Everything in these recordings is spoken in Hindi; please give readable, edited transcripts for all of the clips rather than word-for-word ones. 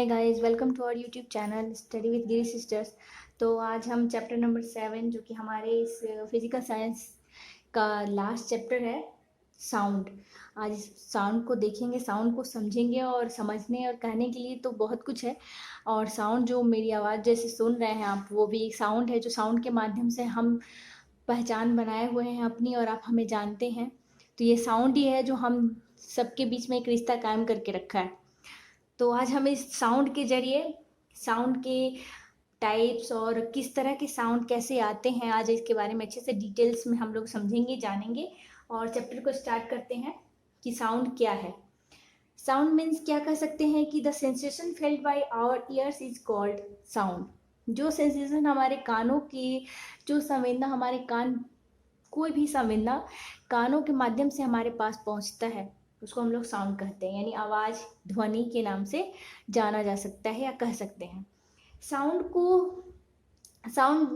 है guys, welcome to our YouTube channel study with Giri sisters. तो आज हम चैप्टर नंबर 7 जो कि हमारे इस फिजिकल साइंस का लास्ट चैप्टर है, साउंड। आज साउंड को देखेंगे, साउंड को समझेंगे और समझने और कहने के लिए तो बहुत कुछ है। और साउंड जो मेरी आवाज़ जैसे सुन रहे हैं आप, वो भी एक साउंड है जो साउंड के माध्यम से हम पहचान बनाए हुए हैं अपनी, और आप हमें जानते हैं। तो ये साउंड ही है जो हम सबके बीच में एक रिश्ता कायम करके रखा है। तो आज हम इस साउंड के जरिए साउंड के टाइप्स और किस तरह के साउंड कैसे आते हैं, आज इसके बारे में अच्छे से डिटेल्स में हम लोग समझेंगे, जानेंगे। और चैप्टर को स्टार्ट करते हैं कि साउंड क्या है। साउंड मीन्स क्या कह सकते हैं कि the sensation felt by our ears is called sound. जो सेंसेशन हमारे कानों की, जो संवेदना हमारे कान, कोई भी संवेदना कानों के माध्यम से हमारे पास पहुंचता है, उसको हम लोग साउंड कहते हैं, यानी आवाज़, ध्वनि के नाम से जाना जा सकता है या कह सकते हैं। साउंड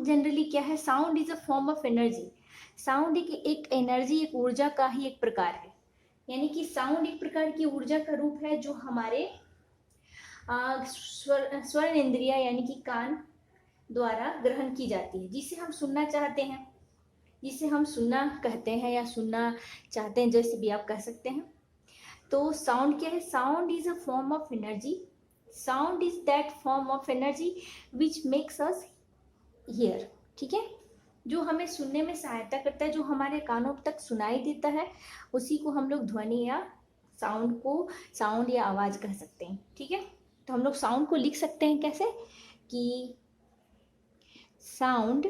जनरली क्या है? Sound is a form of energy. Sound एक एनर्जी, एक ऊर्जा का ही एक प्रकार है। यानी कि साउंड एक प्रकार की ऊर्जा का रूप है जो हमारे स्वर इंद्रिया यानी कि कान द्वारा ग्रहण की जाती है, जिसे हम सुनना चाहते हैं, जिसे हम सुनना कहते हैं या सुनना चाहते हैं, जैसे भी आप कह सकते हैं। तो साउंड क्या है? Sound is a form of energy. Sound is that form of energy which makes us here. ठीक है, जो हमें सुनने में सहायता करता है, जो हमारे कानों तक सुनाई देता है, उसी को हम लोग ध्वनि या साउंड या आवाज़ कह सकते हैं। ठीक है, तो हम लोग साउंड को लिख सकते हैं कैसे कि साउंड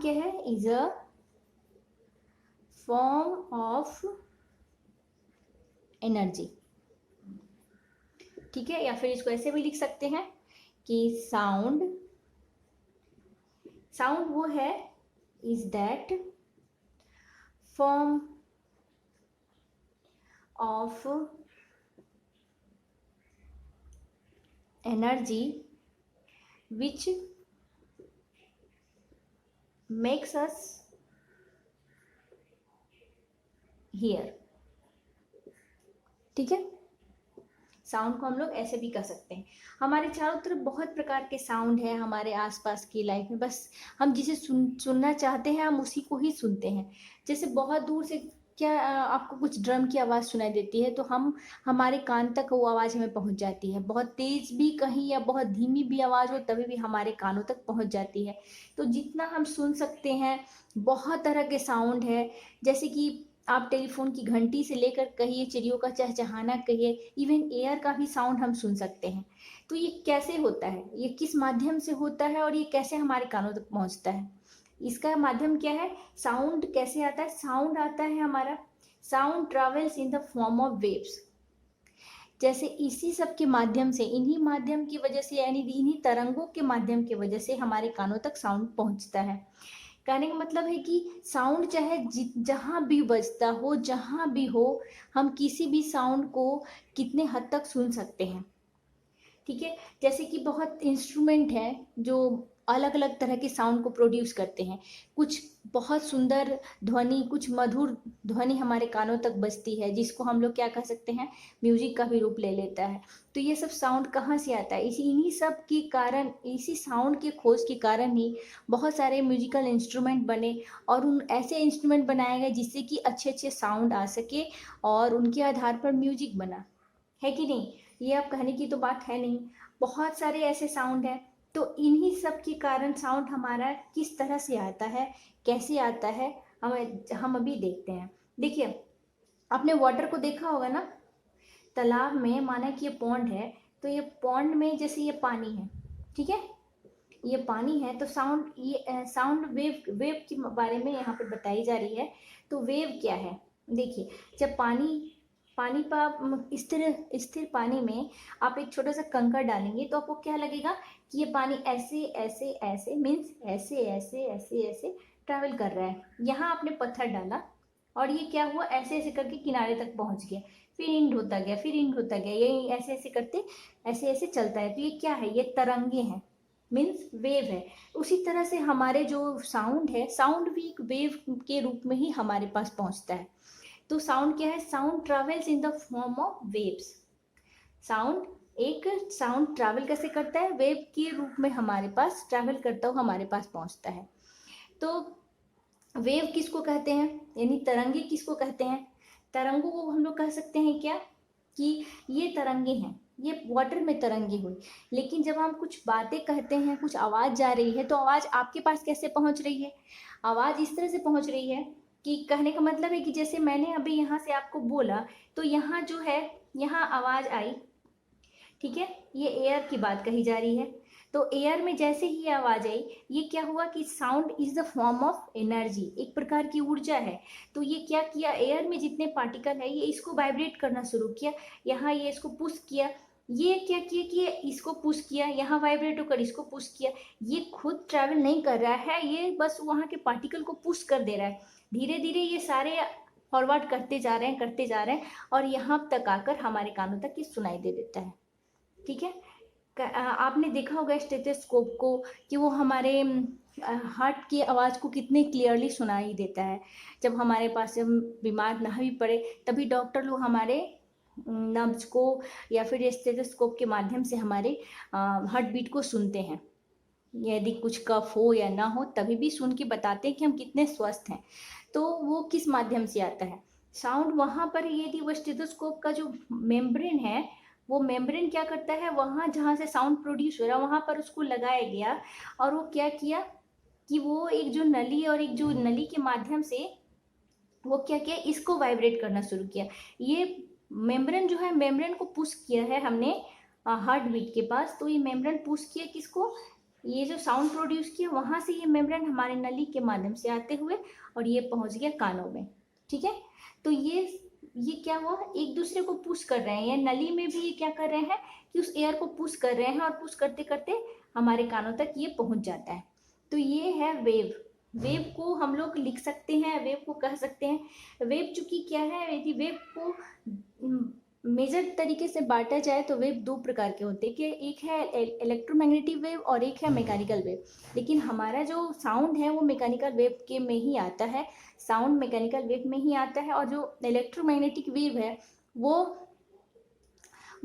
क्या है? Is a form of energy. ठीक है, या फिर इसको ऐसे भी लिख सकते हैं कि साउंड वो है, is that form of energy which makes us here. ठीक है, साउंड को हम लोग ऐसे भी कह सकते हैं। हमारे चारों तरफ बहुत प्रकार के साउंड है हमारे आसपास की लाइफ में, बस हम जिसे सुनना चाहते हैं हम उसी को ही सुनते हैं। जैसे बहुत दूर से क्या आपको कुछ ड्रम की आवाज़ सुनाई देती है, तो हमारे कान तक वो आवाज़ हमें पहुंच जाती है। बहुत तेज भी कहीं या बहुत धीमी भी आवाज़ हो, तभी भी हमारे कानों तक पहुंच जाती है। तो जितना हम सुन सकते हैं, बहुत तरह के साउंड है। जैसे कि आप टेलीफोन की घंटी से लेकर कहिए, चिड़ियों का चहचहाना कहिए, इवन एयर का भी साउंड हम सुन सकते हैं। तो ये कैसे होता है, ये किस माध्यम से होता है और ये कैसे हमारे कानों तक पहुंचता है? इसका माध्यम क्या है? साउंड कैसे आता है? साउंड आता है हमारा, sound travels in the form of waves. जैसे इसी सब के माध्यम से, इन्हीं माध्यम की वजह से, यानी इन्हीं तरंगों के माध्यम की वजह से हमारे कानों तक साउंड पहुंचता है। कहने का मतलब है कि साउंड चाहे जहाँ भी बजता हो, जहाँ भी हो, हम किसी भी साउंड को कितने हद तक सुन सकते हैं। ठीक है, जैसे कि बहुत इंस्ट्रूमेंट है जो अलग अलग तरह के साउंड को प्रोड्यूस करते हैं। कुछ बहुत सुंदर ध्वनि, कुछ मधुर ध्वनि हमारे कानों तक बजती है, जिसको हम लोग क्या कह सकते हैं, म्यूजिक का भी रूप ले लेता है। तो ये सब साउंड कहाँ से आता है? इन्हीं सब के कारण, इसी साउंड के खोज के कारण ही बहुत सारे म्यूजिकल इंस्ट्रूमेंट बने, और उन ऐसे इंस्ट्रूमेंट बनाए गए जिससे कि अच्छे अच्छे साउंड आ सके, और उनके आधार पर म्यूजिक बना। है कि नहीं? ये अब कहने की तो बात है नहीं, बहुत सारे ऐसे साउंड हैं। तो इन्हीं सब के कारण साउंड हमारा किस तरह से आता है, कैसे आता है, हम अभी देखते हैं। देखिए, आपने वाटर को देखा होगा ना, तालाब में, माना कि ये पॉन्ड है, तो ये पॉन्ड में जैसे ये पानी है, ठीक है, ये पानी है, तो साउंड वेव के बारे में यहाँ पर बताई जा रही है। तो वेव क्या है? देखिए, जब पानी पानी पर आप स्थिर पानी में आप एक छोटा सा कंकड़ डालेंगे, तो आपको क्या लगेगा कि ये पानी ऐसे ऐसे ऐसे, मीन्स ऐसे ऐसे ऐसे ऐसे ट्रैवल कर रहा है। यहाँ आपने पत्थर डाला और ये क्या हुआ, ऐसे ऐसे करके किनारे तक पहुंच गया, फिर इंड होता गया, फिर इंड होता गया, ये ऐसे ऐसे करते ऐसे ऐसे चलता है। तो ये क्या है? ये तरंगे हैं, मीन्स वेव है। उसी तरह से हमारे जो साउंड है, साउंड भी एक वेव के रूप में ही हमारे पास पहुंचता है। तो साउंड क्या है? Sound travels in the form of waves. Sound, एक साउंड ट्रैवल कैसे करता है, वेव के रूप में हमारे पास ट्रैवल करता हुआ हमारे पास पहुंचता है। तो वेव किसको कहते हैं, यानी तरंगे किसको कहते हैं, तरंगों को हम लोग कह सकते हैं क्या कि ये तरंगे हैं, ये वाटर में तरंगे हुई। लेकिन जब हम कुछ बातें कहते हैं, कुछ आवाज़ जा रही है, तो आवाज़ आपके पास कैसे पहुंच रही है, आवाज़ इस तरह से पहुंच रही है कि कहने का मतलब है कि जैसे मैंने अभी यहाँ से आपको बोला, तो यहाँ जो है, यहाँ आवाज़ आई, ठीक है, ये एयर की बात कही जा रही है। तो एयर में जैसे ही आवाज आई, ये क्या हुआ कि sound is the form of energy, एक प्रकार की ऊर्जा है। तो ये क्या किया, एयर में जितने पार्टिकल है ये इसको वाइब्रेट करना शुरू किया, यहाँ ये इसको पुश किया, ये क्या किया कि इसको पुश किया, यहाँ वाइब्रेट होकर इसको पुश किया। ये खुद ट्रैवल नहीं कर रहा है, ये बस वहाँ के पार्टिकल को पुश कर दे रहा है। धीरे धीरे ये सारे फॉरवर्ड करते जा रहे हैं, करते जा रहे हैं, और यहाँ तक आकर हमारे कानों तक ये सुनाई दे देता है। ठीक है, आपने देखा होगा स्टेथोस्कोप को कि वो हमारे हार्ट की आवाज़ को कितने क्लियरली सुनाई देता है। जब हमारे पास हम बीमार ना भी पड़े, तभी डॉक्टर लोग हमारे नब्ज को या फिर स्टेथोस्कोप के माध्यम से हमारे हार्ट बीट को सुनते हैं। यदि कुछ कफ हो या ना हो, तभी भी सुन के बताते हैं कि हम कितने स्वस्थ हैं। तो वो किस माध्यम से आता है, साउंड। वहाँ पर यदि वो स्टेथोस्कोप का जो मेम्ब्रेन है, वो मेम्ब्रेन क्या करता है, वहाँ जहाँ से साउंड प्रोड्यूस हो रहा है वहाँ पर उसको लगाया गया, और वो क्या किया कि वो एक जो नली, और एक जो नली के माध्यम से वो क्या किया, इसको वाइब्रेट करना शुरू किया। ये मेम्ब्रेन जो है, मेम्ब्रेन को पुश किया है हमने हार्ट बीट के पास। तो ये मेम्ब्रेन पुश किया किसको, ये जो साउंड प्रोड्यूस किया, वहाँ से ये मेम्ब्रेन हमारे नली के माध्यम से आते हुए और ये पहुँच गया कानों में। ठीक है, तो ये क्या हुआ, एक दूसरे को पुश कर रहे हैं, या नली में भी ये क्या कर रहे हैं कि उस एयर को पुश कर रहे हैं, और पुश करते करते हमारे कानों तक ये पहुंच जाता है। तो ये है वेव। वेव को हम लोग लिख सकते हैं, वेव को कह सकते हैं। वेव चूंकि क्या है, यदि वेव को मेजर तरीके से बांटा जाए तो वेव दो प्रकार के होते हैं, कि एक है इलेक्ट्रोमैग्नेटिक वेव और एक है मैकेनिकल वेव। लेकिन हमारा जो साउंड है वो मैकेनिकल वेव के में ही आता है, साउंड मैकेनिकल वेव में ही आता है। और जो इलेक्ट्रोमैग्नेटिक वेव है वो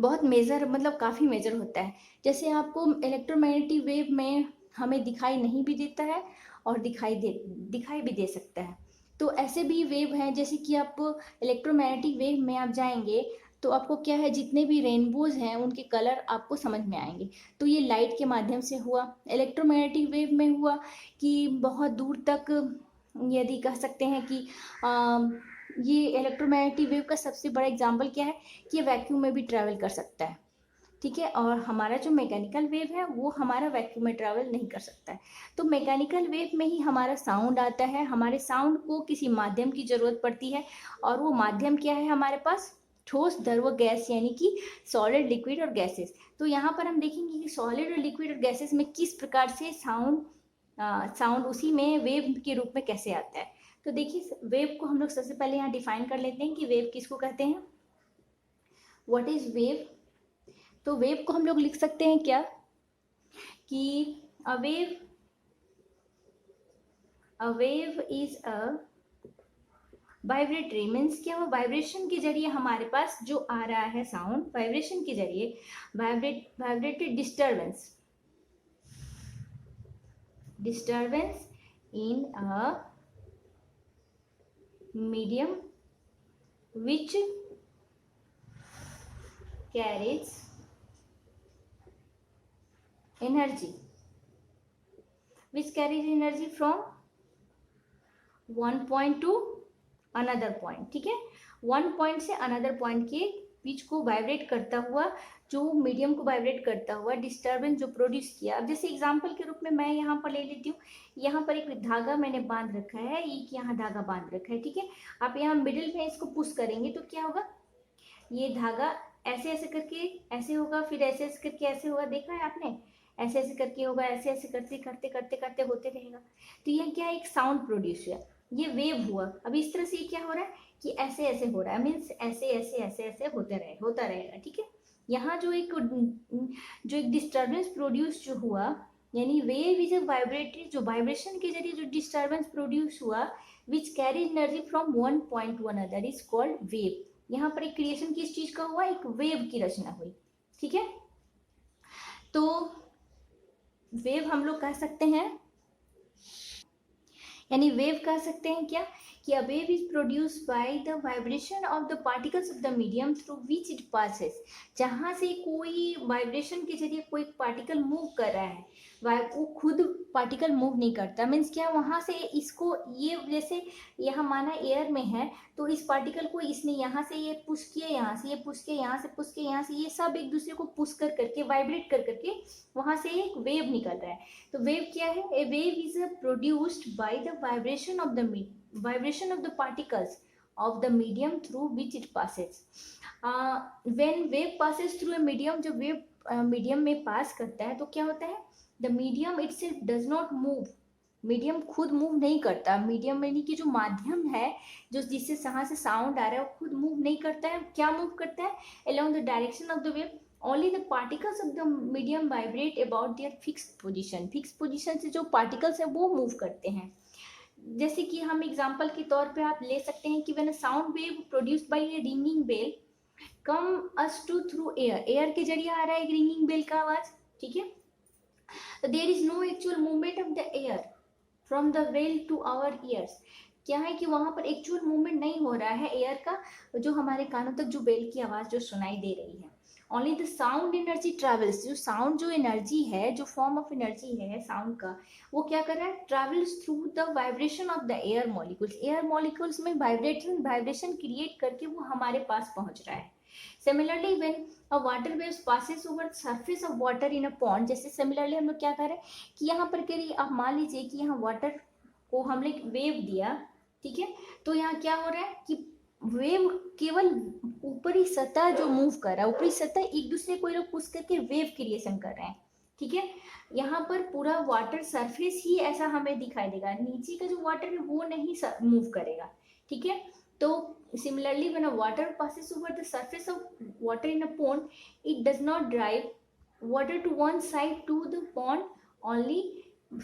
बहुत मेजर, मतलब काफ़ी मेजर होता है। जैसे आपको इलेक्ट्रोमैग्नेटिक वेव में हमें दिखाई नहीं भी देता है और दिखाई भी दे सकता है। तो ऐसे भी वेव हैं, जैसे कि आप इलेक्ट्रोमैग्नेटिक वेव में आप जाएंगे तो आपको क्या है, जितने भी रेनबोज हैं उनके कलर आपको समझ में आएंगे। तो ये लाइट के माध्यम से हुआ। इलेक्ट्रोमैग्नेटिक वेव में हुआ कि बहुत दूर तक, यदि कह सकते हैं कि ये इलेक्ट्रोमैग्नेटिक वेव का सबसे बड़ा एग्जाम्पल क्या है कि ये वैक्यूम में भी ट्रैवल कर सकता है। ठीक है, और हमारा जो मैकेनिकल वेव है वो हमारा वैक्यूम में ट्रैवल नहीं कर सकता है। तो मैकेनिकल वेव में ही हमारा साउंड आता है। हमारे साउंड को किसी माध्यम की ज़रूरत पड़ती है, और वो माध्यम क्या है हमारे पास, ठोस, द्रव, गैस, यानी कि सॉलिड, लिक्विड और गैसेस। तो यहाँ पर हम देखेंगे कि सॉलिड और लिक्विड और गैसेस में किस प्रकार से साउंड उसी में वेव के रूप में कैसे आता है। तो देखिए, वेव को हम लोग सबसे पहले यहाँ डिफाइन कर लेते हैं कि वेव किसको कहते हैं, व्हाट इज वेव। तो वेव को हम लोग लिख सकते हैं क्या कि a wave is a vibratory, means क्या, वो वाइब्रेशन के जरिए हमारे पास जो आ रहा है साउंड, वाइब्रेशन के जरिए, vibrated disturbance in a medium which carries energy from one point to another point। ठीक है, वन पॉइंट से अनदर पॉइंट के बीच को वाइब्रेट करता हुआ, जो मीडियम को वाइब्रेट करता हुआ डिस्टर्बेंस जो प्रोड्यूस किया। अब जैसे एग्जांपल के रूप में मैं यहाँ पर ले लेती हूँ, यहाँ पर एक धागा मैंने बांध रखा है, एक यहाँ धागा बांध रखा है। ठीक है, आप यहाँ मिडिल में इसको पुश करेंगे तो क्या होगा, ये धागा ऐसे ऐसे करके ऐसे होगा, फिर ऐसे ऐसे करके ऐसे होगा, देखा है आपने, ऐसे ऐसे करके होगा, ऐसे ऐसे करते करते करते करते होते रहेगा। तो ये क्या है, एक साउंड प्रोड्यूस हुआ, ये वेव हुआ। अब इस तरह से क्या हो रहा है कि ऐसे ऐसे हो रहा है, मीन्स ऐसे ऐसे ऐसे ऐसे होता रहेगा। ठीक है, यहाँ जो एक डिस्टर्बेंस प्रोड्यूस जो हुआ, यानी वेव इज अ वाइब्रेटरी, जो वाइब्रेशन के जरिए जो डिस्टर्बेंस प्रोड्यूस हुआ, which carry energy from one point two another, is called wave. यहाँ पर एक क्रिएशन किस चीज का हुआ, एक वेव की रचना हुई। ठीक है, तो वेव हम लोग कह सकते हैं, यानी वेव कह सकते हैं क्या कि a wave is produce by the vibration of the particles of the medium through which it passes. जहाँ से कोई वाइब्रेशन के जरिए कोई पार्टिकल मूव कर रहा है, वो खुद पार्टिकल मूव नहीं करता, मीन्स क्या वहाँ से इसको ये, जैसे यहाँ माना एयर में है तो इस पार्टिकल को इसने यहाँ से ये पुश किया, यहाँ से ये पुश किया, यहाँ से पुश किया, यहाँ से, ये सब एक दूसरे को पुश कर करके वाइब्रेट कर करके वहाँ से एक वेव निकल रहा है। तो वेव क्या है? A wave is produced by the vibration of the particles of the medium through which it passes. When wave passes through a medium, जब वेव मीडियम में पास करता है तो क्या होता है? The medium itself does not move. Medium खुद मूव नहीं करता, मीडियम यानी कि जो माध्यम है, जो जिससे जहाँ से साउंड आ रहा है वो खुद मूव नहीं करता है। क्या मूव करता है? along the direction of the wave, only the particles of the medium vibrate about their fixed position. fixed position से जो particles है वो मूव करते हैं। जैसे कि हम एग्जाम्पल के तौर पे आप ले सकते हैं कि when a sound wave produced by a ringing bell come us to through air, air के जरिए आ रहा है एक रिंगिंग बेल का आवाज, ठीक है, तो there is no actual movement of the air from the bell to our ears. क्या है कि वहां पर एक्चुअल मूवमेंट नहीं हो रहा है एयर का, जो हमारे कानों तक जो बेल की आवाज जो सुनाई दे रही है। Only the sound energy travels, जो साउंड जो एनर्जी है, जो फॉर्म ऑफ एनर्जी है साउंड का, वो क्या कर रहा है? Travels through the vibration of the air molecules. Air molecules में वाइब्रेशन क्रिएट करके वो हमारे पास पहुंच रहा है। Similarly when a water waves passes over surface of water in a pond, जैसे सिमिलरली हम लोग क्या कर रहे हैं कि यहाँ पर करिए, आप मान लीजिए कि यहाँ वाटर को हमने वेव दिया, ठीक है, तो यहाँ क्या हो रहा है कि वेव केवल ऊपरी सतह जो मूव कर रहा है, ऊपरी सतह एक दूसरे को लोग पुश करके वेव क्रिएशन कर रहे हैं, ठीक है। यहाँ पर पूरा वाटर सरफेस ही ऐसा हमें दिखाई देगा, नीचे का जो वाटर है वो नहीं मूव करेगा, ठीक है। तो similarly when a water passes over the surface of water in a pond, it does not drive water to one side to the pond only।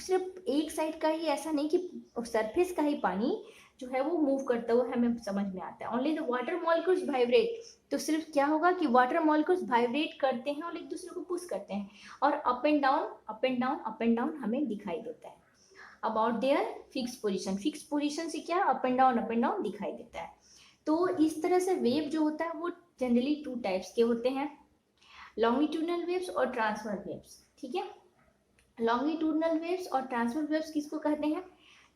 सिर्फ एक साइड का ही, ऐसा नहीं कि सरफेस का ही पानी जो है वो मूव करता हुआ हमें समझ में आता है। Only the water molecules vibrate, तो सिर्फ क्या होगा कि वाटर मॉलिक्यूल्स वाइब्रेट करते हैं और एक दूसरे को पुश करते हैं, और up and down up and down up and down हमें दिखाई देता है about their fix position. Fix position से क्या अप एंड डाउन दिखाई देता है। तो इस तरह से वेव जो होता है वो जनरली टू टाइप्स के होते हैं, लॉन्गिट्यूडनल वेव्स और ट्रांसफर वेव्स, ठीक है। लॉन्गिट्यूडनल वेव्स और ट्रांसफर वेव्स किसको कहते हैं?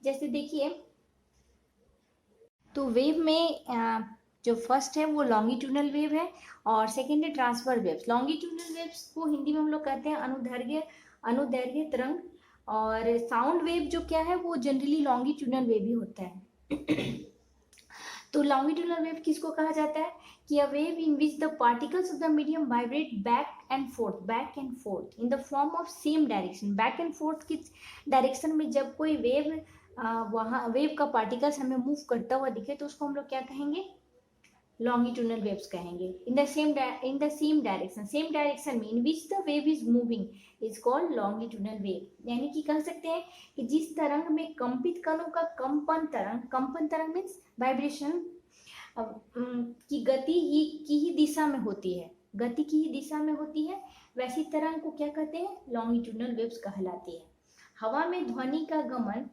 जैसे देखिए, तो वेव में जो फर्स्ट है वो लॉन्गिट्यूडनल वेव है और सेकेंड है ट्रांसफर वेव्स। लॉन्गिट्यूडनल वेव्स को हिंदी में हम लोग कहते हैं अनुदैर्घ्य तरंग, और साउंड वेव जो क्या है वो जनरली लॉन्गिट्यूडनल वेव ही होता है। तो लॉन्गिट्यूडनल वेव किसको कहा जाता है कि a wave in which the particles of the medium vibrate back and fourth in the form of same direction. Back and fourth की डायरेक्शन में जब कोई वेव वहाँ वेव का पार्टिकल्स हमें मूव करता हुआ दिखे तो उसको हम लोग क्या कहेंगे? लॉन्गिट्यूडनल वेव्स कहेंगे। इन द सेम डायरेक्शन में in which the wave is moving is called longitudinal wave. यानी कि कह सकते हैं कि जिस तरंग में कंपित कणों का कंपन तरंग मीन्स वाइब्रेशन की गति की ही दिशा में होती है, गति की ही दिशा में होती है, वैसी तरंग को क्या कहते हैं? लॉन्गिट्यूडनल वेव्स कहलाती है। हवा में ध्वनि का गमन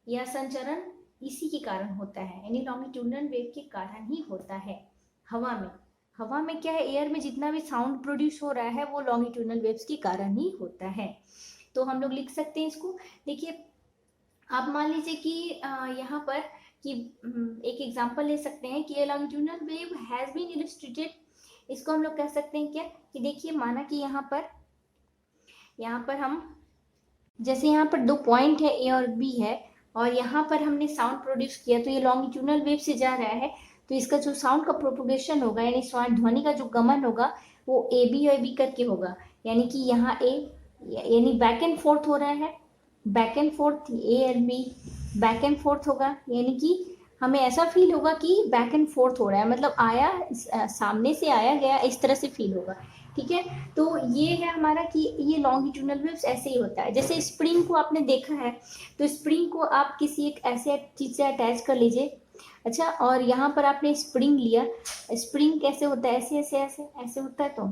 या संचरण इसी के कारण होता है, यानी लॉन्गिट्यूडनल वेव के कारण ही होता है। हवा में क्या है? एयर में जितना भी साउंड प्रोड्यूस हो रहा है वो लॉन्गिट्यूडनल वेव्स के कारण ही होता है। तो हम लोग लिख सकते हैं इसको। देखिए, आप मान लीजिए कि यहाँ पर कि एक एग्जांपल ले सकते हैं कि longitudinal wave has been illustrated. इसको हम लोग कह सकते हैं क्या कि देखिए, माना कि यहाँ पर हम जैसे यहाँ पर दो पॉइंट है ए और बी है, और यहाँ पर हमने साउंड प्रोड्यूस किया, तो ये लॉन्गिट्यूडनल वेव से जा रहा है, तो इसका जो साउंड का प्रोपोगेशन होगा, यानी ध्वनि का जो गमन होगा वो ए बी करके होगा। यानी कि यहाँ ए यानी बैक एंड फोर्थ हो रहा है, बैक एंड फोर्थ ए और बी बैक एंड फोर्थ होगा, यानी कि हमें ऐसा फील होगा कि बैक एंड फोर्थ हो रहा है, मतलब सामने से आया गया, इस तरह से फील होगा, ठीक है। तो ये है हमारा कि ये लॉन्गिट्यूडनल वेव्स ऐसे ही होता है। जैसे स्प्रिंग को आपने देखा है, तो स्प्रिंग को आप किसी एक ऐसे चीज से अटैच कर लीजिए, अच्छा, और यहाँ पर आपने स्प्रिंग लिया, स्प्रिंग कैसे होता है? ऐसे ऐसे ऐसे ऐसे होता है, तो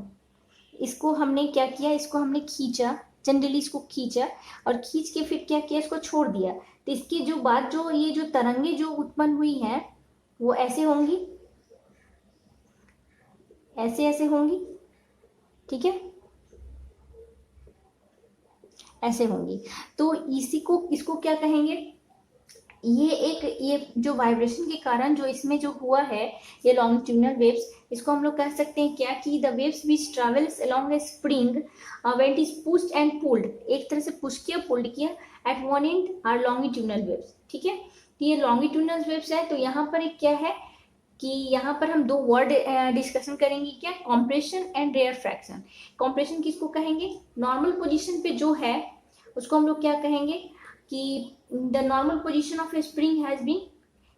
इसको हमने क्या किया, इसको हमने खींचा, जनरली इसको खींचा और खींच के फिर क्या किया, इसको छोड़ दिया। तो इसके जो बाद जो ये जो तरंगे जो उत्पन्न हुई हैं वो ऐसे होंगी, ऐसे ऐसे होंगी, ठीक है, ऐसे होंगी। तो इसी को, इसको क्या कहेंगे, ये जो वाइब्रेशन के कारण जो इसमें जो हुआ है ये लॉन्गिट्यूडिनल वेव्स, इसको हम लोग कह सकते हैं क्या कि the waves which travels along a spring when it is pushed and pulled, एक तरह से पुश किया पुल्ड किया, at one end are longitudinal waves, ठीक है। तो ये लॉन्गिट्यूडिनल वेव्स है। तो यहाँ पर एक क्या है कि यहाँ पर हम दो वर्ड डिस्कशन करेंगे, क्या, compression and rarefaction. Compression किसको कहेंगे, नॉर्मल पोजीशन पे जो है उसको हम लोग क्या कहेंगे कि the normal position of a spring has been,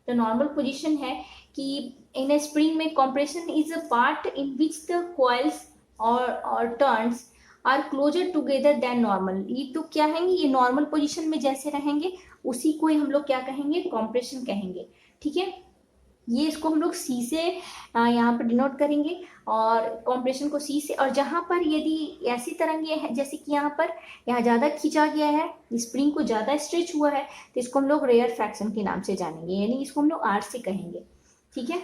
the normal position है कि इन ए स्प्रिंग में compression is a part in which the coils और turns are closer together than normal. ये तो क्या है, ये नॉर्मल पोजीशन में जैसे रहेंगे उसी को ही हम लोग क्या कहेंगे, कॉम्प्रेशन कहेंगे, ठीक है। ये इसको हम लोग सी से यहाँ पर डिनोट करेंगे और कॉम्प्रेशन को सी से। और जहाँ पर यदि ऐसी तरंगे हैं जैसे कि यहाँ पर यहाँ ज़्यादा खींचा गया है, स्प्रिंग को ज़्यादा स्ट्रेच हुआ है, तो इसको हम लोग रेयर फ्रैक्शन के नाम से जानेंगे, यानी इसको हम लोग आर से कहेंगे, ठीक है।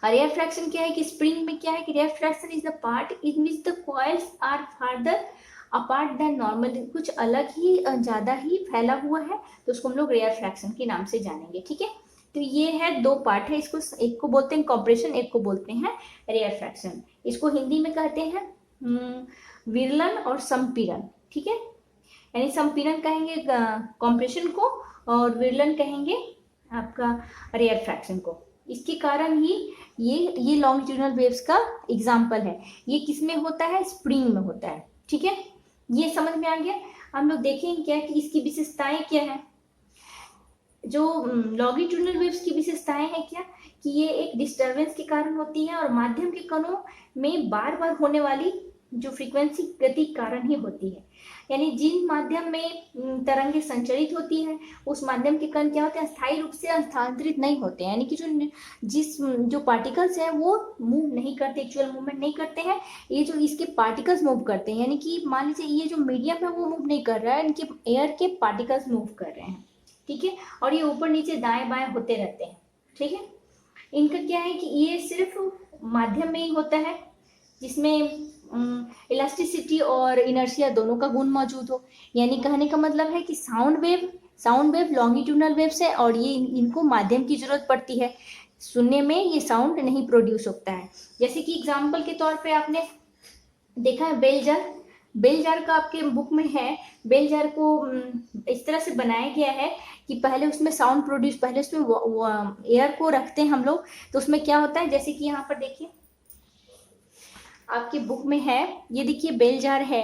रेयर फ्रैक्शन क्या है कि स्प्रिंग में क्या है कि rarefaction is the part in which the coils are further apart than normal, कुछ अलग ही ज़्यादा ही फैला हुआ है, तो उसको हम लोग रेयर फ्रैक्शन के नाम से जानेंगे, ठीक है। तो ये है दो पार्ट है, इसको एक को बोलते हैं कॉम्प्रेशन, एक को बोलते हैं रेयर फ्रैक्शन। इसको हिंदी में कहते हैं विरलन और संपीड़न, ठीक है। यानी संपीड़न कहेंगे कॉम्प्रेशन को और विरलन कहेंगे आपका रेयर फ्रैक्शन को। इसके कारण ही ये लॉन्गिट्यूडिनल वेव्स का एग्जाम्पल है। ये किस में होता है, स्प्रिंग में होता है, ठीक है। ये समझ में आ गया। हम लोग देखेंगे क्या कि इसकी विशेषताएं क्या है। जो लॉन्गिट्यूडिनल वेव्स की विशेषताएं हैं क्या कि ये एक डिस्टरबेंस के कारण होती है और माध्यम के कणों में बार बार होने वाली जो फ्रीक्वेंसी गति कारण ही होती है। यानी जिन माध्यम में तरंगे संचरित होती हैं उस माध्यम के कण क्या होते हैं, स्थायी रूप से स्थानांतरित नहीं होते हैं, यानी कि जो पार्टिकल्स हैं वो मूव नहीं करते, एक्चुअल मूवमेंट नहीं करते हैं, ये जो इसके पार्टिकल्स मूव करते हैं। यानी कि मान लीजिए ये जो मीडियम है वो मूव नहीं कर रहा है, इनके एयर के पार्टिकल्स मूव कर रहे हैं, ठीक है। और ये ऊपर नीचे दाएं बाएं होते रहते हैं, ठीक है। इनका क्या है कि ये सिर्फ माध्यम में ही होता है जिसमें इलास्टिसिटी और इनर्शिया दोनों का गुण मौजूद हो। यानी कहने का मतलब है कि साउंड वेव लॉन्गिट्यूडिनल वेव्स है और ये इनको माध्यम की जरूरत पड़ती है, सुनने में ये साउंड नहीं प्रोड्यूस होता है। जैसे कि एग्जाम्पल के तौर पे आपने देखा है बेल जार का आपके बुक में है। बेल जार को इस तरह से बनाया गया है कि पहले उसमें साउंड प्रोड्यूस, पहले उसमें एयर को रखते हैं हम लोग, तो उसमें क्या होता है, जैसे कि यहाँ पर देखिए आपकी बुक में है, ये देखिए बेल जार है।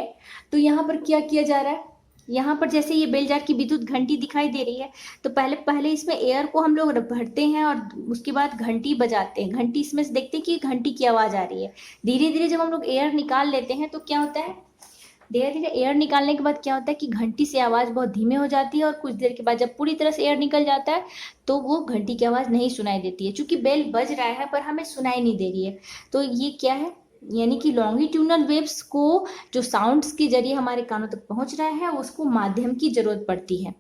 तो यहाँ पर क्या किया जा रहा है, यहाँ पर जैसे ये बेल जार की विद्युत घंटी दिखाई दे रही है, तो पहले इसमें एयर को हम लोग भरते हैं और उसके बाद घंटी बजाते हैं। घंटी इसमें से देखते हैं कि घंटी की आवाज़ आ रही है। धीरे धीरे जब हम लोग एयर निकाल लेते हैं तो क्या होता है, धीरे धीरे एयर निकालने के बाद क्या होता है कि घंटी से आवाज़ बहुत धीमे हो जाती है और कुछ देर के बाद जब पूरी तरह से एयर निकल जाता है तो वो घंटी की आवाज़ नहीं सुनाई देती है, क्योंकि बेल बज रहा है पर हमें सुनाई नहीं दे रही है। तो ये क्या है, यानी कि लॉन्गिट्यूडिनल वेव्स को जो साउंड्स के जरिए हमारे कानों तक पहुंच रहा है उसको माध्यम की जरूरत पड़ती है।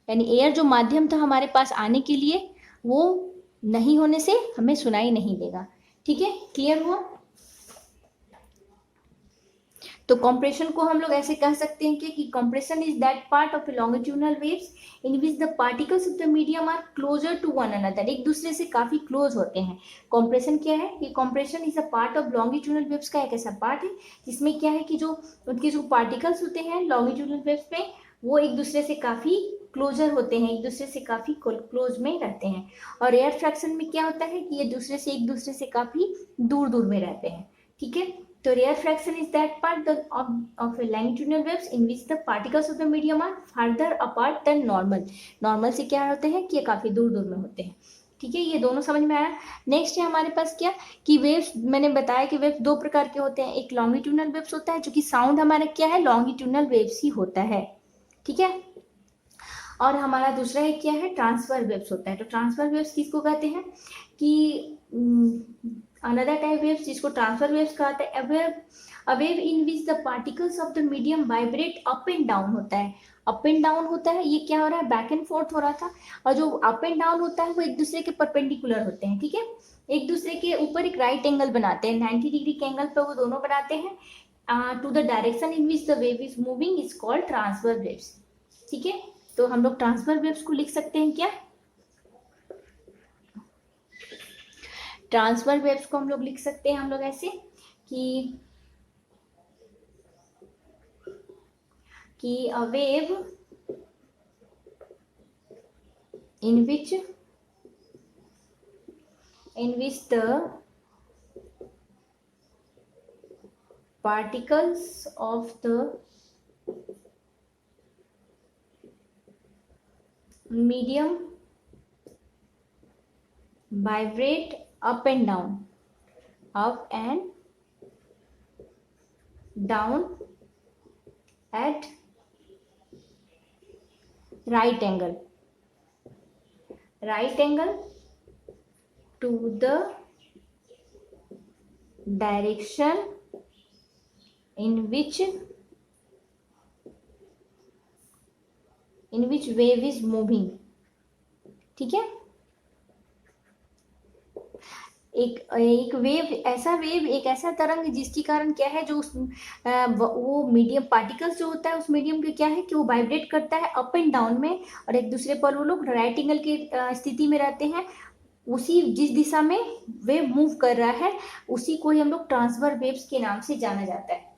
यानी एयर जो माध्यम था हमारे पास आने के लिए, वो नहीं होने से हमें सुनाई नहीं देगा, ठीक है। क्लियर हुआ। तो कॉम्प्रेशन को हम लोग ऐसे कह सकते हैं कि compression is that part of a longitudinal waves in which the particles of the medium are closer to one another, एक दूसरे से काफी क्लोज होते हैं। कॉम्प्रेशन क्या है कि compression is a part of longitudinal waves का एक ऐसा पार्ट है जिसमें क्या है कि जो उनके जो पार्टिकल्स होते हैं लॉन्गिट्यूडिनल वेव्स में वो एक दूसरे से काफी क्लोजर होते हैं, एक दूसरे से काफी क्लोज में रहते हैं। और रेयर फ्रैक्शन में क्या होता है कि ये एक दूसरे से काफी दूर दूर में रहते हैं, ठीक है। तो rarefaction is that part of a longitudinal waves in which the particles of the medium are further apart than normal. Normal से क्या होते हैं कि ये काफी दूर दूर में होते हैं, ठीक है। ये दोनों समझ में आया। नेक्स्ट है हमारे पास क्या कि वेव्स, मैंने बताया कि वेव्स दो प्रकार के होते हैं, एक लॉन्गिट्यूडिनल वेव्स होता है जो कि साउंड हमारा क्या है लॉन्गिट्यूडिनल वेव्स ही होता है, ठीक है। और हमारा दूसरा है क्या है ट्रांसफर वेव्स होता है। तो ट्रांसफर वेव्स किसको कहते हैं कि अनदर टाइप वेव्स जिसको ट्रांसफर वेव्स कहा जाता है, a wave in which the particles of the medium vibrate up and down होता है। अप एंड डाउन होता है, ये क्या हो रहा है, बैक एंड फोर्थ हो रहा था। और जो अप एंड डाउन होता है वो एक दूसरे के परपेंडिकुलर होते हैं, ठीक है, एक दूसरे के ऊपर एक राइट एंगल बनाते हैं, 90 डिग्री के एंगल पर वो दोनों बनाते हैं। To the direction in which the wave is moving is called transverse waves, ठीक है। तो हम लोग ट्रांसफर वेव्स को लिख सकते हैं क्या, ट्रांसफर वेव्स को हम लोग लिख सकते हैं हम लोग ऐसे कि a wave in which the particles of the medium vibrate up and down at right angle to the direction in which wave is moving, ठीक है। एक वेव एक ऐसा तरंग जिसके कारण क्या है, जो वो मीडियम पार्टिकल्स जो होता है उस मीडियम के क्या है कि वो वाइब्रेट करता है अप एंड डाउन में, और एक दूसरे पर वो लोग राइट एंगल की स्थिति में रहते हैं। उसी जिस दिशा में वेव मूव कर रहा है उसी को ही हम लोग ट्रांसफर वेव्स के नाम से जाना जाता है।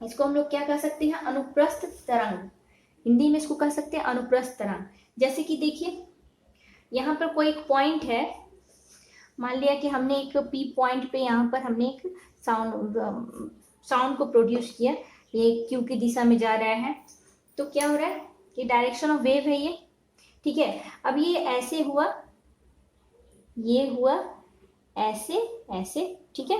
इसको हम लोग क्या कह सकते हैं, अनुप्रस्थ तरंग, हिंदी में इसको कह सकते हैं अनुप्रस्थ तरंग। जैसे कि देखिए यहाँ पर कोई एक पॉइंट है, मान लिया कि हमने एक पी पॉइंट पे यहाँ पर हमने एक साउंड को प्रोड्यूस किया, ये क्यू की दिशा में जा रहा है, तो क्या हो रहा है, ये डायरेक्शन ऑफ वेव है ये, ठीक है। अब ये ऐसे हुआ, ये हुआ ऐसे ऐसे, ठीक है।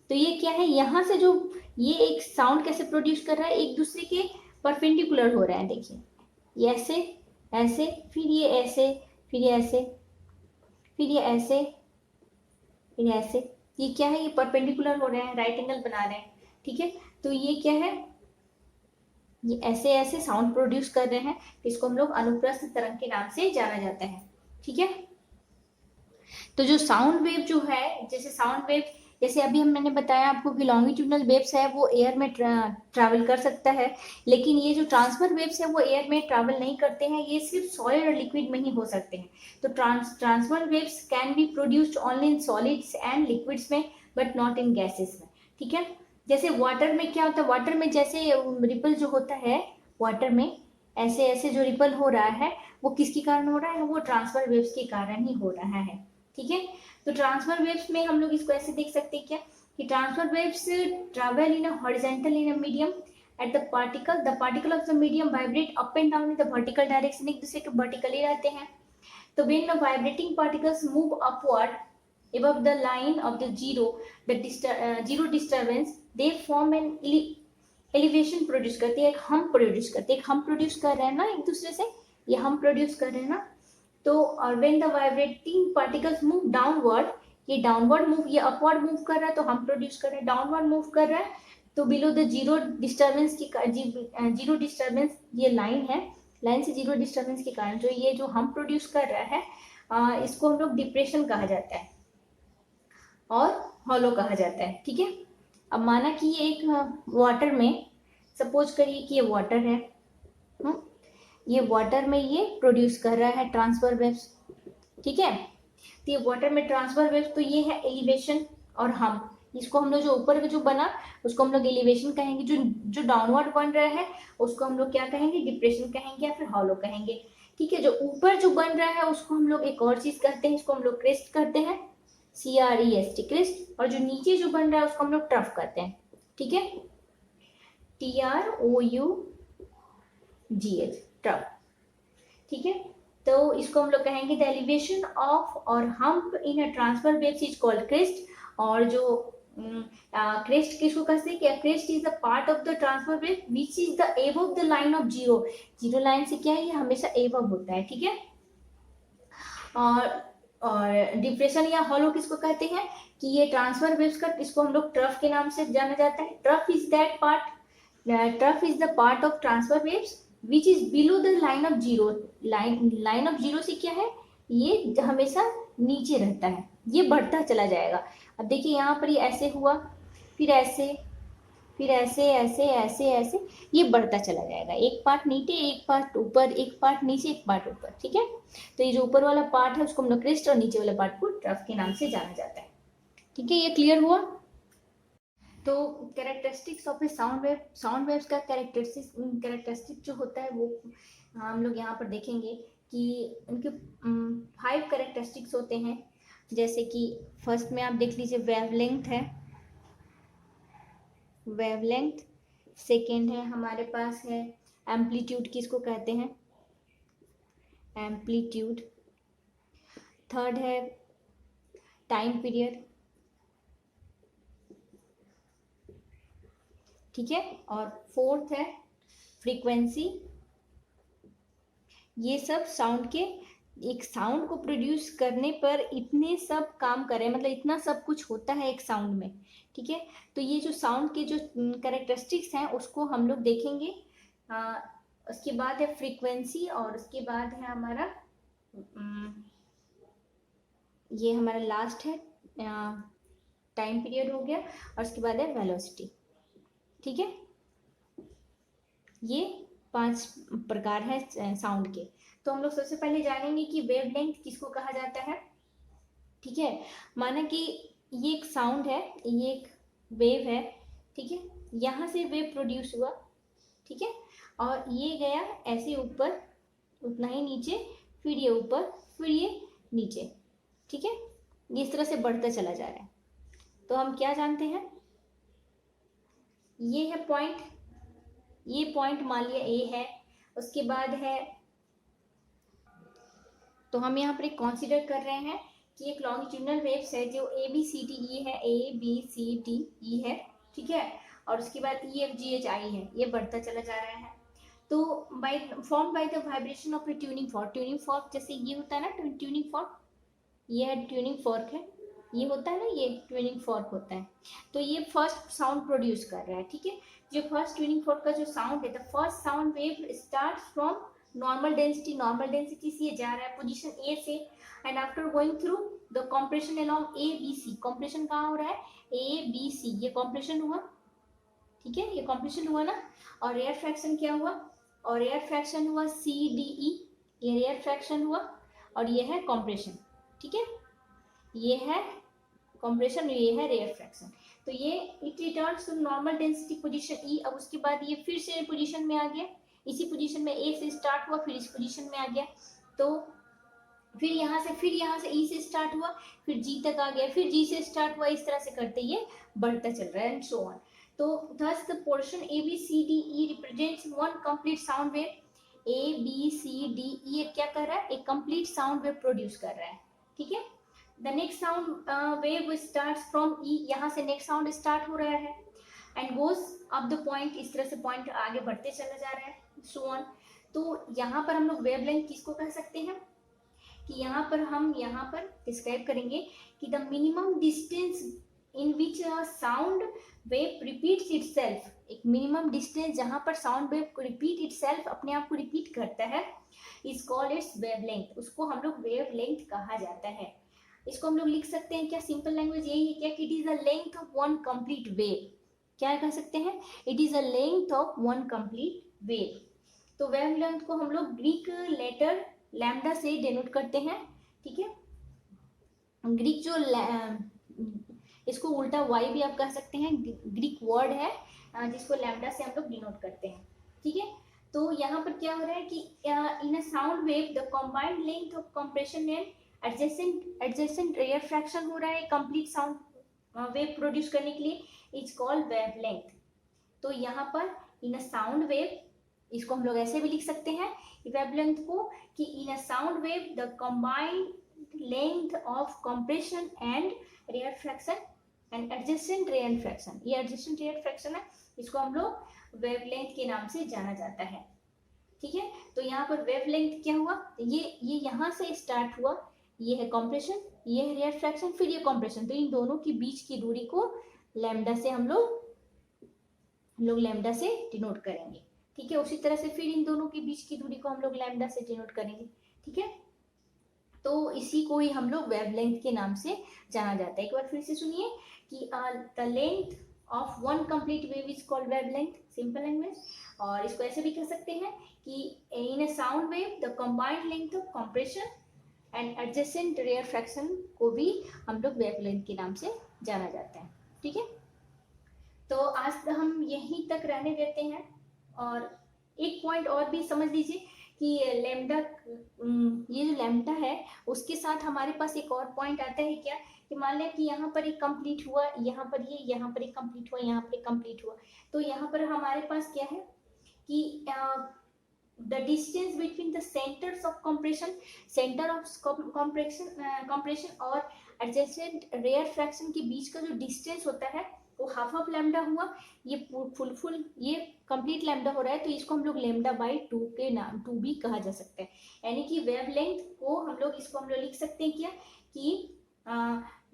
तो ये क्या है, यहाँ से जो ये एक साउंड कैसे प्रोड्यूस कर रहा है, एक दूसरे के परपेंडिकुलर हो रहा है, देखिए ये ऐसे ऐसे, फिर ये ऐसे, फिर ये ऐसे, फिर ये ऐसे, फिर ऐसे, ये क्या है, ये परपेंडिकुलर हो रहे हैं, राइट एंगल बना रहे हैं, ठीक है। तो ये क्या है, ये ऐसे ऐसे साउंड प्रोड्यूस कर रहे हैं, इसको हम लोग अनुप्रस्थ तरंग के नाम से जाना जाता है, ठीक है। तो जो साउंड वेव जो है, जैसे साउंड वेव, जैसे अभी मैंने बताया आपको कि लॉन्गिट्यूडनल वेव्स है वो एयर में ट्रैवल कर सकता है, लेकिन ये जो ट्रांसफर वेव्स है वो एयर में ट्रैवल नहीं करते हैं, ये सिर्फ सॉलिड और लिक्विड में ही हो सकते हैं। तो transfer waves can be produced only in solids and liquids में, बट नॉट इन गैसेस में, ठीक है। जैसे वाटर में क्या होता है, वाटर में जैसे रिपल जो होता है वाटर में, ऐसे ऐसे जो रिपल हो रहा है वो किसके कारण हो रहा है, वो ट्रांसफर वेव्स के कारण ही हो रहा है, ठीक है। तो ट्रांसफर वेव्स में हम लोग इसको ऐसे देख सकते हैं क्या, कि transfer waves travel in a horizontal in a medium at the particle of the medium vibrate up and down in the vertical direction, एक दूसरे के वर्टिकली रहते हैं। तो when the vibrating particles move upward above the line of the zero disturbance, they form an elevation produce करती है, एक हम प्रोड्यूस करती है, एक हम प्रोड्यूस कर रहे हैं ना एक दूसरे से, ये हम प्रोड्यूस कर रहे हैं ना। तो when the vibrating particles move downward, ये डाउनवर्ड मूव, ये अपवर्ड मूव कर रहा है तो हम प्रोड्यूस कर रहे हैं, डाउनवर्ड मूव कर रहा है तो बिलो द जीरो डिस्टर्बेंस की जीरो डिस्टर्बेंस, ये लाइन है, लाइन से जीरो डिस्टर्बेंस के कारण जो ये जो हम प्रोड्यूस कर रहा है इसको हम लोग डिप्रेशन कहा जाता है और हॉलो कहा जाता है, ठीक है। अब माना कि ये एक वाटर में, सपोज करिए कि ये वाटर है, ये वाटर में ये प्रोड्यूस कर रहा है ट्रांसफर वेव्स, ठीक है। तो ये वाटर में ट्रांसफर वेव्स, तो ये है एलिवेशन और हम, इसको हम लोग जो ऊपर जो बना उसको हम लोग एलिवेशन कहेंगे, जो डाउनवर्ड बन रहा है उसको हम लोग क्या कहेंगे, डिप्रेशन कहेंगे या फिर हॉलो कहेंगे, ठीक है। जो ऊपर जो बन रहा है उसको हम लोग एक और चीज करते हैं, इसको हम लोग क्रेस्ट करते हैं, CREST क्रेस्ट, और जो नीचे जो बन रहा है उसको हम लोग ट्रफ करते हैं, ठीक है, TROUGH ट्रफ, ठीक है। तो इसको हम लोग कहेंगे द एलिवेशन ऑफ और hump in a transfer waves is called crest. और जो क्रेस्ट किसको कहते हैं, कि crest is the part of the transfer wave which is the above the line of zero line से क्या है, ये हमेशा एबव होता है, ठीक है। और और डिप्रेशन या हॉलो किसको कहते हैं कि ये ट्रांसफर वेव्स का, इसको हम लोग ट्रफ के नाम से जाना जाता है। Trough is that part, trough is the part of transfer waves which is below the line of zero. Line of zero से क्या है, ये हमेशा नीचे रहता है, ये बढ़ता चला जाएगा। अब देखिए यहाँ पर ये ऐसे हुआ, फिर ऐसे, फिर ऐसे ऐसे ऐसे ऐसे, ये बढ़ता चला जाएगा, एक पार्ट नीचे, एक पार्ट ऊपर, एक पार्ट नीचे, एक पार्ट ऊपर, ठीक है। तो ये जो ऊपर वाला पार्ट है उसको हम लोग क्रेस्ट और नीचे वाले पार्ट को ट्रफ के नाम से जाना जाता है, ठीक है। ये क्लियर हुआ। तो characteristics of A sound wave, sound waves का कैरेक्टरिस्टिक जो होता है वो हम लोग यहाँ पर देखेंगे कि उनके 5 कैरेक्टरिस्टिक्स होते हैं। जैसे कि फर्स्ट में आप देख लीजिए वेवलेंथ है, वेवलेंथ। सेकेंड है हमारे पास है एम्पलीट्यूड, किसको कहते हैं, एम्पलीट्यूड। थर्ड है टाइम पीरियड, ठीक है। और फोर्थ है फ्रीक्वेंसी। ये सब साउंड के, एक साउंड को प्रोड्यूस करने पर इतने सब काम करे, मतलब इतना सब कुछ होता है एक साउंड में, ठीक है। तो ये जो साउंड के जो कैरेक्टरिस्टिक्स हैं उसको हम लोग देखेंगे। उसके बाद है फ्रीक्वेंसी, और उसके बाद है हमारा ये हमारा लास्ट है टाइम पीरियड हो गया, और उसके बाद है वेलोसिटी, ठीक है। ये 5 प्रकार है साउंड के। तो हम लोग सबसे पहले जानेंगे कि वेवलेंथ किसको कहा जाता है, ठीक है। माना कि ये एक साउंड है, ये एक वेव है, ठीक है। यहाँ से वेव प्रोड्यूस हुआ, ठीक है, और ये गया ऐसे ऊपर, उतना ही नीचे, फिर ये ऊपर, फिर ये नीचे, ठीक है। इस तरह से बढ़ता चला जा रहा है। तो हम क्या जानते हैं, ये है पॉइंट, ये पॉइंट मान लिया ए है। उसके बाद है, तो हम यहाँ पर एक कंसीडर कर रहे हैं कि एक लॉन्गिट्यूडनल वेव्स है जो ए बी सी डी ई है, ए बी सी डी ई है, ठीक है। और उसके बाद E F G H I है, ये बढ़ता चला जा रहा है। तो by form by the vibration of a tuning fork, tuning fork जैसे ये होता है ना ट्यूनिंग फॉर्क, ये है ट्यूनिंग फॉर्क है, ये होता है ना, ये ट्यूनिंग फॉर्क होता है। तो ये फर्स्ट साउंड प्रोड्यूस कर रहा है, ठीक है। जो फर्स्ट ट्यूनिंग फॉर्क का जो साउंड है, the first sound wave start from normal density, normal density से ये जा रहा है पोजीशन ए से, and after going through the compression along A B C, compression कहाँ हो रहा है, ए बी सी, ये कॉम्प्रेशन हुआ, ठीक है, ये कॉम्प्रेशन हुआ ना। और रेयर फ्रैक्शन क्या हुआ, और रेयर फ्रैक्शन हुआ सी डी ई, ये रेयर फ्रैक्शन हुआ, और ये है कॉम्प्रेशन, ठीक है। ये है कॉम्प्रेशन, ये है रेयर फ्रैक्शन। तो ये it returns to normal density position ई। अब उसके बाद ये फिर से पोजीशन में आ गया, इसी पोजीशन में ए से स्टार्ट हुआ, फिर इस पोजीशन में आ गया। तो फिर यहाँ से ई से स्टार्ट हुआ, फिर जी तक आ गया, फिर जी से स्टार्ट हुआ, इस तरह से करते ये बढ़ता चल रहा है, एंड सो ऑन। तो thus the portion A B C D E represents one complete sound wave. A B C D E ये क्या कर रहा है, एक complete sound wave प्रोड्यूस कर रहा है, ठीक है। The next sound wave starts from E, यहाँ से next sound start हो रहा है, and goes up the point, इस तरह से पॉइंट आगे बढ़ते चला जा रहा है, so on। तो यहाँ पर हम लोग वेवलेंथ किसको कह सकते हैं, कि यहाँ पर हम यहाँ पर डिस्क्राइब करेंगे कि the minimum distance in which sound wave repeats itself, एक मिनिमम डिस्टेंस जहाँ पर साउंड वेव रिपीट इटसेल्फ, अपने आप को रिपीट करता है, इज कॉल्ड इट्स वेवलेंथ, उसको हम लोग वेवलेंथ कहा जाता है। इसको हम लोग लिख सकते हैं क्या, सिंपल लैंग्वेज यही है क्या, कि it is a length of one complete wave, क्या कह सकते हैं, it is a length of one complete wave. तो वेवलेंथ को हम लोग ग्रीक लेटर लैम्डा से डिनोट करते हैं, ठीक है। ग्रीक जो इसको उल्टा वाई भी आप कह सकते हैं, ग्रीक वर्ड है जिसको लैम्डा से हम लोग डिनोट करते हैं, ठीक है। तो यहाँ पर क्या हो रहा है कि in a sound wave the combined length of compression and adjacent rarefaction हो रहा है कंप्लीट साउंड वेव प्रोड्यूस करने के लिए, इज कॉल्ड वेवलेंथ। तो यहाँ पर इन अ साउंड वेव, इसको हम लोग ऐसे भी लिख सकते हैं वेवलेंथ को, कि in a sound wave the combined length of compression and rarefaction and adjacent rarefaction, ये एडजेसेंट रेयर फ्रैक्शन है, इसको हम लोग वेवलेंथ के नाम से जाना जाता है, ठीक है। तो यहाँ पर वेवलेंथ क्या हुआ, ये यहाँ से स्टार्ट हुआ, ये है कॉम्प्रेशन, ये है रेयरफ्रैक्शन, फिर ये कॉम्प्रेशन। तो इन दोनों के बीच की दूरी को लैम्डा से हम लोग लैम्डा से डिनोट करेंगे। ठीक है, उसी तरह से फिर इन दोनों के बीच की दूरी को हम लोग लैम्डा से डिनोट करेंगे। ठीक है, तो इसी को ही हम लोग वेवलेंथ के नाम से जाना जाता है। एक बार फिर से सुनिए कि the length of one complete wave is called wavelength, simple language. और इसको ऐसे भी कह सकते हैं कि in a sound wave the combined length of compression and adjacent rarefaction को भी हम लोग वेवलेंथ के नाम से जाना जाता है। ठीक है, तो आज हम यहीं तक रहने देते हैं। और एक पॉइंट और भी समझ लीजिए कि लैम्डा, ये जो लैम्डा है उसके साथ हमारे पास एक और पॉइंट आता है क्या, कि मान लिया कि यहाँ पर एक कंप्लीट हुआ, यहाँ पर ये, यहाँ पर एक कंप्लीट हुआ, यहाँ पर एक कंप्लीट हुआ। तो यहाँ पर हमारे पास क्या है कि the distance between the centres of compression, centre of compression और एडजेसेंट रेयरफ्रैक्शन के बीच का जो डिस्टेंस होता है वो हाफ ऑफ लैम्डा हुआ। ये फुल ये कंप्लीट लैम्डा हो रहा है, तो इसको हम लोग लैम्डा बाई 2 के नाम 2 भी कहा जा सकता है। यानी कि वेवलेंथ को हम लोग इसको हम लोग लिख सकते हैं क्या, कि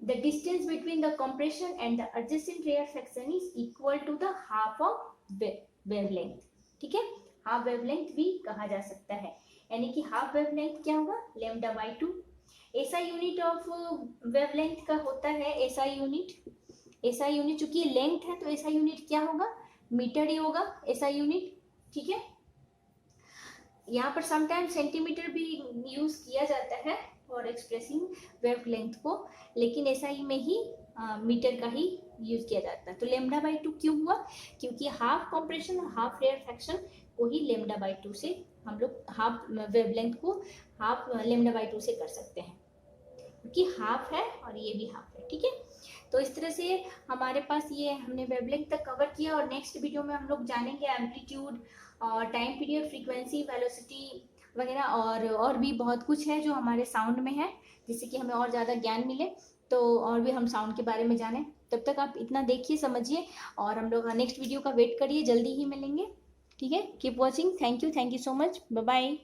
the distance between the compression and the adjacent rarefaction is equal to the half of wavelength. ठीक है, हाफ वेवलेंथ भी कहा जा सकता है। यानी कि हाफ वेवलेंथ क्या होगा, लैम्डा बाई 2। ऐसा यूनिट ऑफ वेवलेंथ का होता है एसआई यूनिट। एसआई यूनिट चूंकि लेंथ है तो एसआई यूनिट क्या होगा, मीटर ही होगा एसआई यूनिट। ठीक है, यहाँ पर समटाइम सेंटीमीटर भी यूज किया जाता है फॉर एक्सप्रेसिंग वेवलेंथ को, लेकिन एसआई में ही मीटर का ही यूज किया जाता है। तो लैम्डा बाई 2 क्यों हुआ, क्योंकि हाफ कंप्रेशन और हाफ रेयरफ्रैक्शन को ही लैम्डा बाई 2 से हम लोग हाफ वेवलेंथ को हाफ लैम्डा बाई 2 से कर सकते हैं, क्योंकि हाफ है और ये भी हाफ है। ठीक है, तो इस तरह से हमारे पास ये हमने वेवलेंथ तक कवर किया। और नेक्स्ट वीडियो में हम लोग जानेंगे एम्पलीट्यूड और टाइम पीरियड, फ्रीक्वेंसी, वेलोसिटी वगैरह, और भी बहुत कुछ है जो हमारे साउंड में है, जिससे कि हमें और ज़्यादा ज्ञान मिले, तो और भी हम साउंड के बारे में जानें। तब तक आप इतना देखिए, समझिए, और हम लोग नेक्स्ट वीडियो का वेट करिए, जल्दी ही मिलेंगे। ठीक है, keep watching, thank you so much, bye bye.